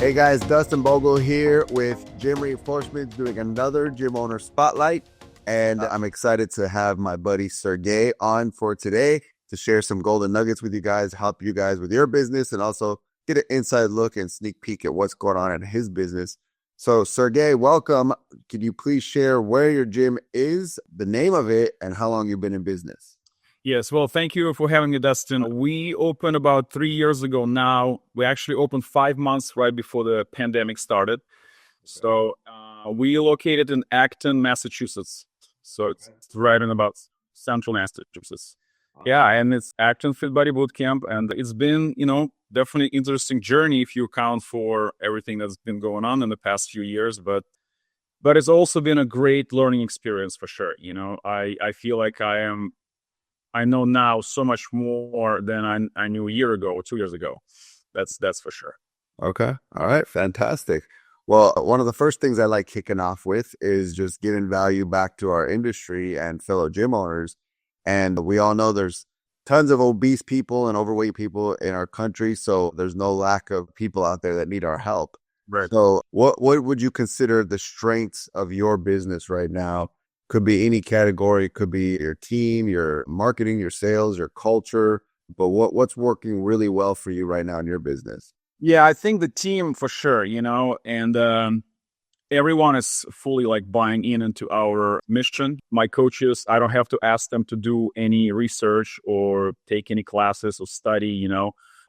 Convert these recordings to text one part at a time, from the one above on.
Hey guys, Dustin Bogle here with Gym Reinforcements doing another Gym Owner Spotlight. And I'm excited to have my buddy Sergey on for today to share some golden nuggets with you guys, help you guys with your business, and also get an inside look and sneak peek at what's going on in his business. So Sergey, welcome. Can you please share where your gym is, the name of it, and how long you've been in business? Yes, well, thank you for having me, Dustin. We opened about 3 years ago now. We actually opened 5 months right before the pandemic started. So we located in Acton, Massachusetts. So it's right in about central Massachusetts. Yeah, and it's Acton Fit Body Bootcamp. And it's been, definitely interesting journey if you account for everything that's been going on in the past few years. But it's also been a great learning experience for sure. I feel like I know now so much more than I knew a year ago or 2 years ago. That's for sure. Okay. All right. Fantastic. Well, one of the first things I like kicking off with is just giving value back to our industry and fellow gym owners. And we all know there's tons of obese people and overweight people in our country. So there's no lack of people out there that need our help. Right. So what would you consider the strengths of your business right now? Could be any category, could be your team, your marketing, your sales, your culture. But what's working really well for you right now in your business? Yeah, I think the team for sure, and everyone is fully like buying into our mission. My coaches, I don't have to ask them to do any research or take any classes or study.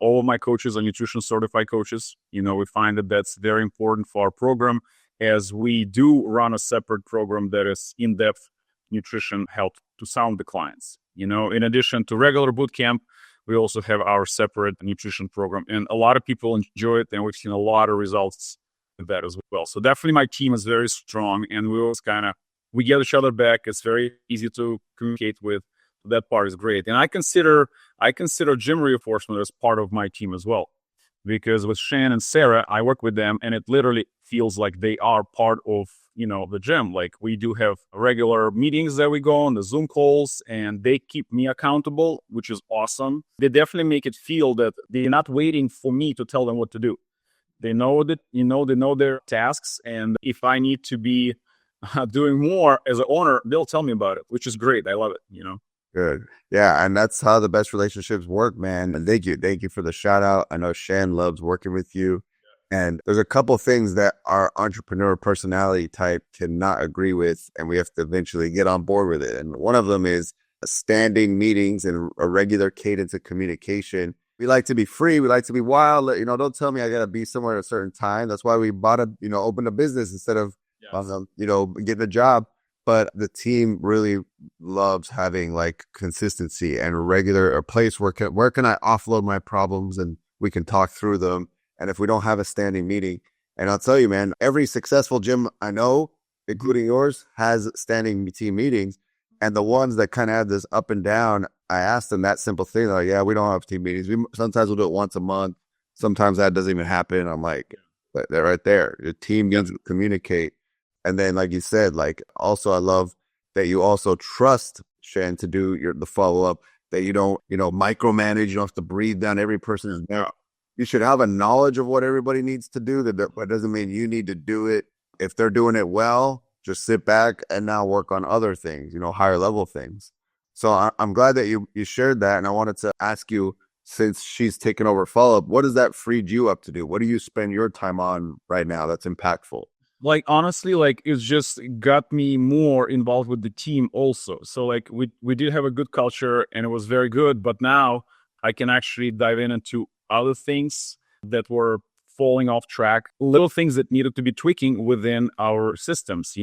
All of my coaches are nutrition certified coaches. We find that that's very important for our program, as we do run a separate program that is in-depth nutrition help to sound the clients. In addition to regular boot camp, we also have our separate nutrition program, and a lot of people enjoy it, and we've seen a lot of results with that as well. So definitely my team is very strong, and we always we get each other back. It's very easy to communicate with. That part is great. And I consider gym reinforcement as part of my team as well, because with Shane and Sarah, I work with them, and it literally feels like they are part of, the gym. Like, we do have regular meetings that we go on, the Zoom calls, and they keep me accountable, which is awesome. They definitely make it feel that they're not waiting for me to tell them what to do. They know that, they know their tasks. And if I need to be doing more as an owner, they'll tell me about it, which is great. I love it, Good. Yeah. And that's how the best relationships work, man. And thank you. Thank you for the shout out. I know Shan loves working with you. And there's a couple things that our entrepreneur personality type cannot agree with, and we have to eventually get on board with it. And one of them is standing meetings and a regular cadence of communication. We like to be free. We like to be wild. Don't tell me I got to be somewhere at a certain time. That's why we opened a business instead of, getting a job. But the team really loves having like consistency and a place where can I offload my problems and we can talk through them. And if we don't have a standing meeting, and I'll tell you, man, every successful gym I know, including yours, has standing team meetings. And the ones that kind of have this up and down, I asked them that simple thing. They're like, yeah, we don't have team meetings. Sometimes we'll do it once a month. Sometimes that doesn't even happen. I'm like, they're right there. Your team needs to communicate. And then, like you said, also I love that you also trust Shan to do the follow up, that you don't, micromanage. You don't have to breathe down every person's neck. You should have a knowledge of what everybody needs to do. That doesn't mean you need to do it. If they're doing it well, just sit back and now work on other things, higher level things. So I'm glad that you shared that. And I wanted to ask you, since she's taken over follow-up, what has that freed you up to do? What do you spend your time on right now that's impactful? Honestly, it's just got me more involved with the team also. So we did have a good culture and it was very good, but now I can actually dive into other things that were falling off track, little things that needed to be tweaking within our systems,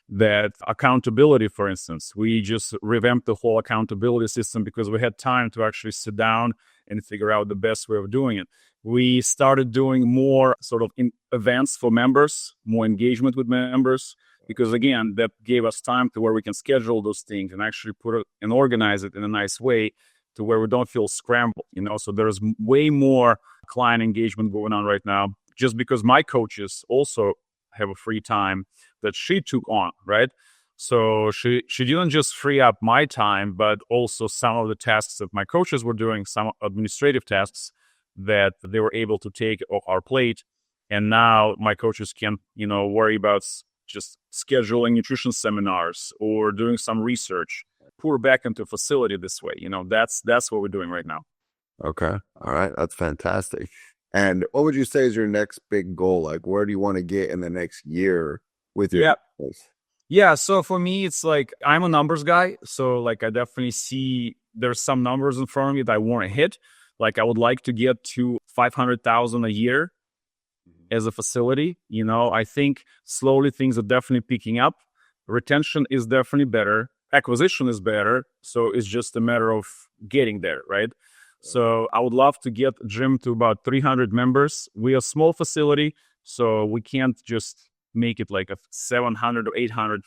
that accountability, for instance. We just revamped the whole accountability system because we had time to actually sit down and figure out the best way of doing it. We started doing more sort of events for members, more engagement with members, because again, that gave us time to where we can schedule those things and actually put it and organize it in a nice way to where we don't feel scrambled, So there's way more client engagement going on right now, just because my coaches also have a free time that she took on, right? So she didn't just free up my time, but also some of the tasks that my coaches were doing, some administrative tasks that they were able to take off our plate And now my coaches can, worry about just scheduling nutrition seminars or doing some research, pour back into a facility this way. That's what we're doing right now. Okay. All right. That's fantastic. And what would you say is your next big goal? Like, where do you want to get in the next year with your Yeah. business? Yeah. So for me, it's like I'm a numbers guy. So like I definitely see there's some numbers in front of me that I want to hit. Like I would like to get to 500,000 a year as a facility. I think slowly things are definitely picking up. Retention is definitely better. Acquisition is better. So it's just a matter of getting there, right? So I would love to get gym to about 300 members. We're a small facility, so we can't just make it like a 700 or 800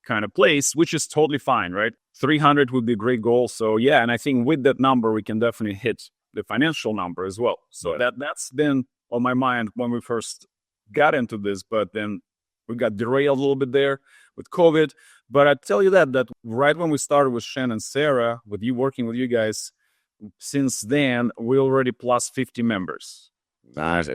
kind of place, which is totally fine, right? 300 would be a great goal. So yeah, and I think with that number, we can definitely hit the financial number as well. So that's been on my mind when we first got into this, but then we got derailed a little bit there with COVID. But I tell you that right when we started with Shen and Sarah, with you working with you guys, since then we already plus 50 members. Nice.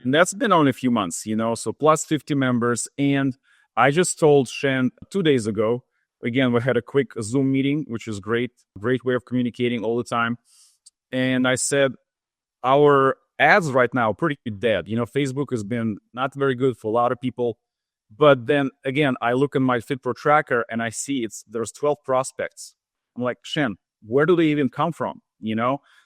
And that's been only a few months, so plus 50 members. And I just told Shen 2 days ago, again, we had a quick Zoom meeting, which is great way of communicating all the time. And I said, our ads right now are pretty dead. Facebook has been not very good for a lot of people. But then again, I look at my FitPro tracker and I see there's 12 prospects. I'm like, Shen, where do they even come from?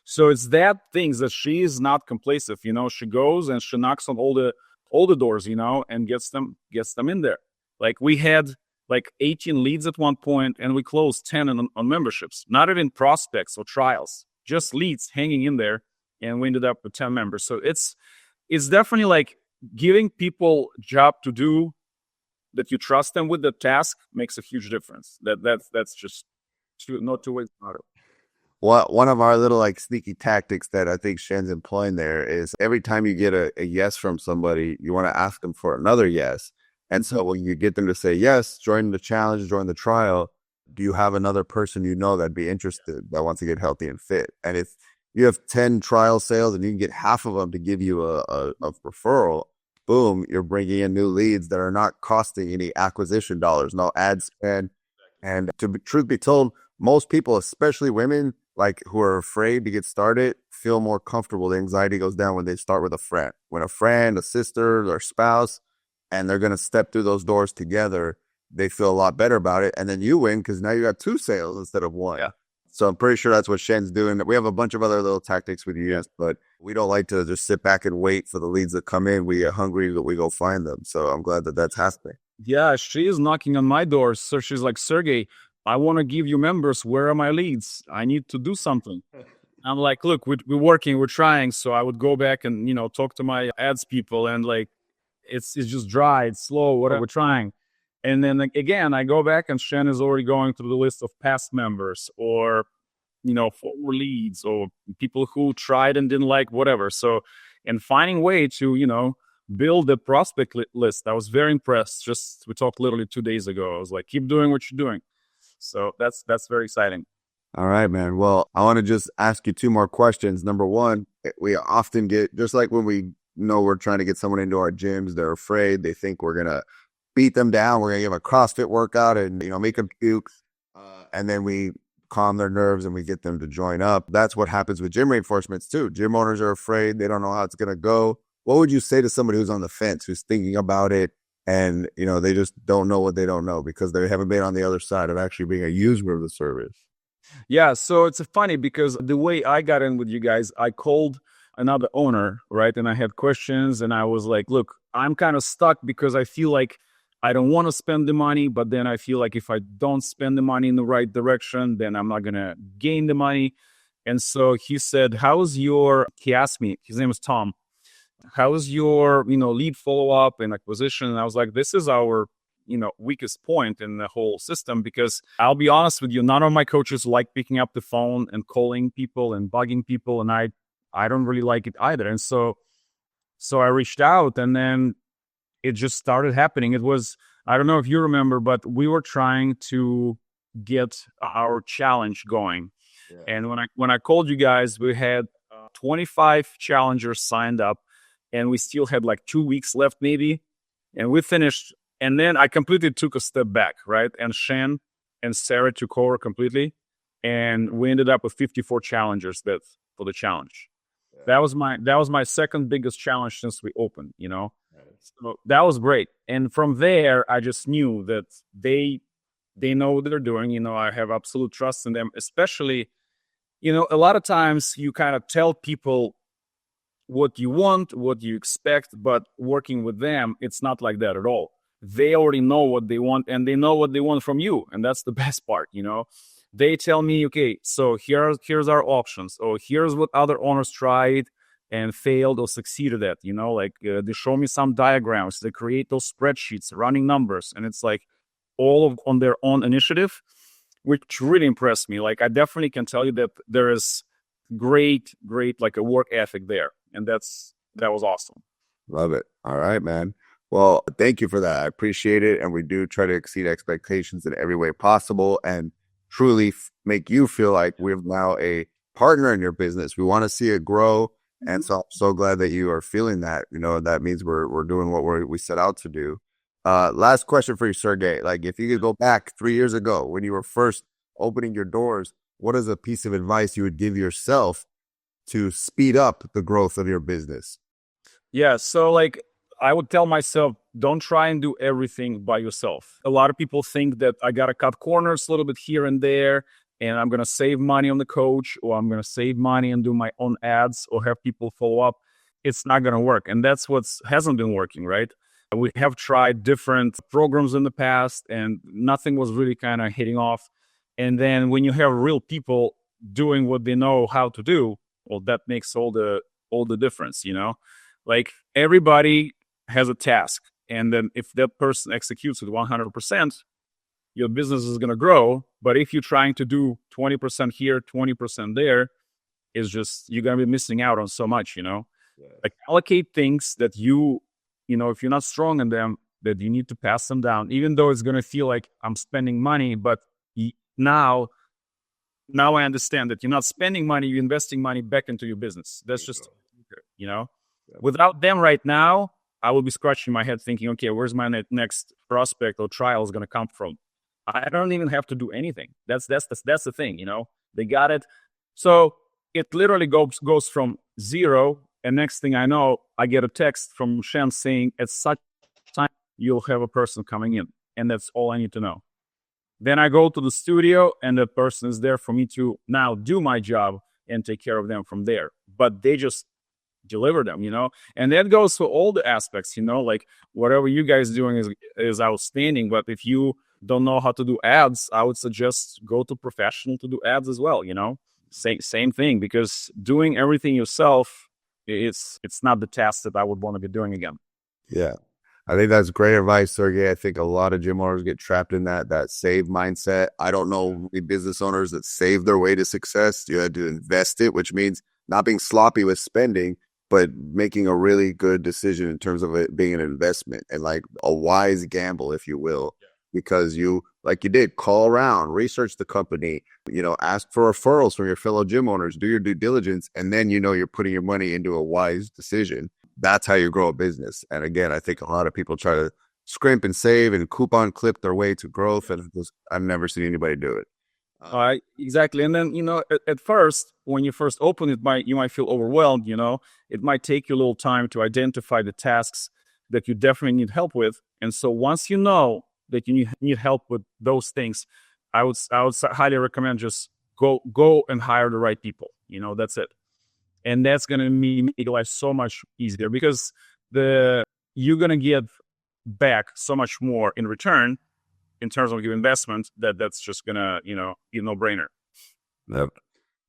So it's that things that she is not complacent. She goes and she knocks on all the doors, and gets them in there. Like we had like 18 leads at one point and we closed 10 on memberships, not even prospects or trials, just leads hanging in there. And we ended up with 10 members. So it's definitely like giving people job to do that you trust them with the task makes a huge difference. That's just no two ways about it. Well, one of our little like sneaky tactics that I think Shen's employing there is every time you get a yes from somebody, you want to ask them for another yes. And so when you get them to say yes, join the challenge, join the trial, do you have another person that'd be interested, that wants to get healthy and fit? And if you have 10 trial sales and you can get half of them to give you a referral, boom, you're bringing in new leads that are not costing any acquisition dollars, no ad spend. And truth be told, most people, especially women, like who are afraid to get started, feel more comfortable. The anxiety goes down when they start with a friend. When a friend, a sister, or spouse, and they're going to step through those doors together, they feel a lot better about it. And then you win because now you got 2 sales instead of 1. Yeah. So I'm pretty sure that's what Shen's doing. We have a bunch of other little tactics with you, but we don't like to just sit back and wait for the leads to come in. We get hungry, we go find them. So I'm glad that that's happening. Yeah, she is knocking on my door. So she's like, Sergey, I want to give you members. Where are my leads? I need to do something. I'm like, look, we're working, we're trying. So I would go back and, talk to my ads people and like, it's just dry, it's slow, whatever, we're trying. And then again, I go back and Shen is already going through the list of past members or, former leads or people who tried and didn't like whatever. So, and finding way to, build the prospect list. I was very impressed. We talked literally 2 days ago. I was like, keep doing what you're doing. So that's very exciting. All right, man. Well, I want to just ask you 2 more questions. Number 1, we often get, just like when we know we're trying to get someone into our gyms, they're afraid. They think we're going to beat them down. We're going to give them a CrossFit workout and, make them puke. And then we calm their nerves and we get them to join up. That's what happens with gym reinforcements too. Gym owners are afraid. They don't know how it's going to go. What would you say to somebody who's on the fence, who's thinking about it, and, they just don't know what they don't know because they haven't been on the other side of actually being a user of the service? Yeah, so it's funny because the way I got in with you guys, I called another owner, right? And I had questions and I was like, look, I'm kind of stuck because I feel like I don't want to spend the money, but then I feel like if I don't spend the money in the right direction, then I'm not going to gain the money. And so he said, he asked me, his name is Tom, how is your, lead follow-up and acquisition? And I was like, this is our, weakest point in the whole system, because I'll be honest with you, none of my coaches like picking up the phone and calling people and bugging people. And I don't really like it either. And so I reached out and then it just started happening. It was, I don't know if you remember, but we were trying to get our challenge going. Yeah. And when I called you guys, we had 25 challengers signed up. and we still had like 2 weeks left maybe, and we finished. And then I completely took a step back, right? And Shan and Sarah took over completely, and we ended up with 54 challengers that for the challenge. Yeah. That was my second biggest challenge since we opened, Right. So that was great. And from there, I just knew that they know what they're doing. I have absolute trust in them, especially, a lot of times you kind of tell people what you want, what you expect, but working with them, it's not like that at all. They already know what they want, and they know what they want from you, and that's the best part. They tell me, okay, so here's our options, or here's what other owners tried and failed or succeeded at. They show me some diagrams, they create those spreadsheets, running numbers, and it's like on their own initiative, which really impressed me. Like, I definitely can tell you that there is great, like a work ethic there, and that was awesome. Love it. All right, man. Well, thank you for that. I appreciate it. And we do try to exceed expectations in every way possible and truly make you feel like we're now a partner in your business. We want to see it grow. And so I'm so glad that you are feeling that. That means we're doing what we set out to do. Last question for you, Sergey. Like, if you could go back 3 years ago when you were first opening your doors, what is a piece of advice you would give yourself to speed up the growth of your business? Yeah, so like I would tell myself, don't try and do everything by yourself. A lot of people think that I got to cut corners a little bit here and there, and I'm going to save money on the coach, or I'm going to save money and do my own ads or have people follow up. It's not going to work. And that's what hasn't been working, right? We have tried different programs in the past, and nothing was really kind of hitting off. And then when you have real people doing what they know how to do, well, that makes all the difference. Like, everybody has a task, and then if that person executes it 100%, your business is going to grow. But if you're trying to do 20% here, 20% there, it's just, you're going to be missing out on so much. Yeah. Like, allocate things that if you're not strong in them, that you need to pass them down, even though it's going to feel like I'm spending money. But now I understand that you're not spending money, you're investing money back into your business. That's just, Yeah. Without them right now, I will be scratching my head thinking, okay, where's my next prospect or trial is going to come from? I don't even have to do anything. That's the thing, they got it. So it literally goes from zero. And next thing I know, I get a text from Shen saying, at such time, you'll have a person coming in. And that's all I need to know. Then I go to the studio, and that person is there for me to now do my job and take care of them from there. But they just deliver them, and that goes for all the aspects, like whatever you guys doing is outstanding. But if you don't know how to do ads, I would suggest go to professional to do ads as well. Same thing, because doing everything yourself, it's not the task that I would want to be doing again. Yeah. I think that's great advice, Sergey. I think a lot of gym owners get trapped in that save mindset. I don't know any business owners that save their way to success. You have to invest it, which means not being sloppy with spending, but making a really good decision in terms of it being an investment and like a wise gamble, if you will, because you did, call around, research the company, ask for referrals from your fellow gym owners, do your due diligence, and then you're putting your money into a wise decision. That's how you grow a business. And again, I think a lot of people try to scrimp and save and coupon clip their way to growth, and I've never seen anybody do it. Exactly. And then, at first, when you first open it, you might feel overwhelmed. It might take you a little time to identify the tasks that you definitely need help with. And so once you know that you need help with those things, I would highly recommend just go and hire the right people. That's it. And that's going to make your life so much easier, because you're going to get back so much more in return in terms of your investment, that's just gonna, be a no-brainer. Yep.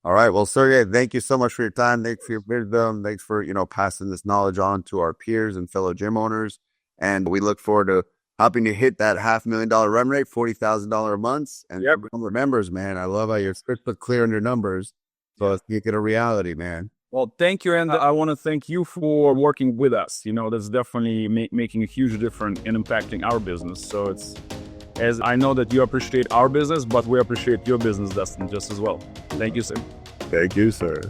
All right. Well, Sergey, thank you so much for your time. Thanks for your wisdom. Thanks for, passing this knowledge on to our peers and fellow gym owners. And we look forward to helping you hit that $500,000 run rate, $40,000 a month. And for members, man, I love how you're crystal clear on your numbers. So let's make it a reality, man. Well, thank you. And I want to thank you for working with us. That's definitely making a huge difference in impacting our business. So as I know that you appreciate our business, but we appreciate your business, Dustin, just as well. Thank you, sir. Thank you, sir.